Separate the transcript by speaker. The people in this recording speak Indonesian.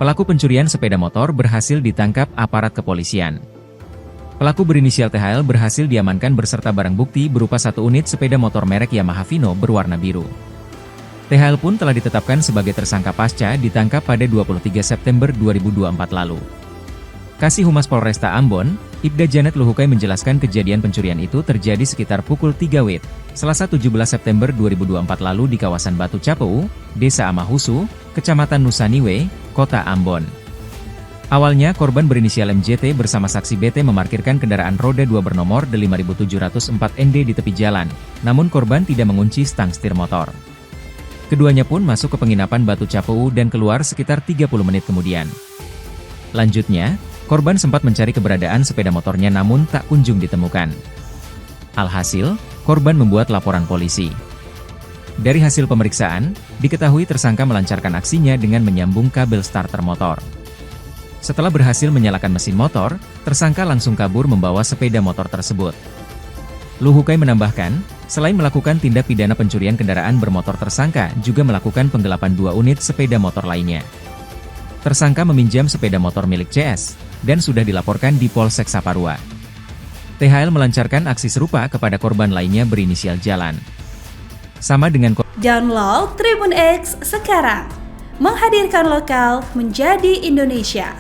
Speaker 1: Pelaku pencurian sepeda motor berhasil ditangkap aparat kepolisian. Pelaku berinisial THL berhasil diamankan beserta barang bukti berupa 1 unit sepeda motor merek Yamaha Vino berwarna biru. THL pun telah ditetapkan sebagai tersangka pasca ditangkap pada 23 September 2024 lalu. Kasih Humas Polresta Ambon, Ibda Janet Luhukai menjelaskan kejadian pencurian itu terjadi sekitar pukul 3 WIB, Selasa 17 September 2024 lalu di kawasan Batu Capeu, Desa Amahusu, Kecamatan Nusaniwe, Kota Ambon. Awalnya korban berinisial MJT bersama saksi BT memarkirkan kendaraan roda 2 bernomor D5704ND di tepi jalan, namun korban tidak mengunci stang setir motor. Keduanya pun masuk ke penginapan Batu Capeu dan keluar sekitar 30 menit kemudian. Lanjutnya, korban sempat mencari keberadaan sepeda motornya namun tak kunjung ditemukan. Alhasil, korban membuat laporan polisi. Dari hasil pemeriksaan, diketahui tersangka melancarkan aksinya dengan menyambung kabel starter motor. Setelah berhasil menyalakan mesin motor, tersangka langsung kabur membawa sepeda motor tersebut. Luhukai menambahkan, selain melakukan tindak pidana pencurian kendaraan bermotor, tersangka juga melakukan penggelapan 2 unit sepeda motor lainnya. Tersangka meminjam sepeda motor milik CS, dan sudah dilaporkan di Polsek Saparua. THL melancarkan aksi serupa kepada korban lainnya berinisial Jalan. Sama dengan
Speaker 2: Download Tribun X sekarang, menghadirkan lokal menjadi Indonesia.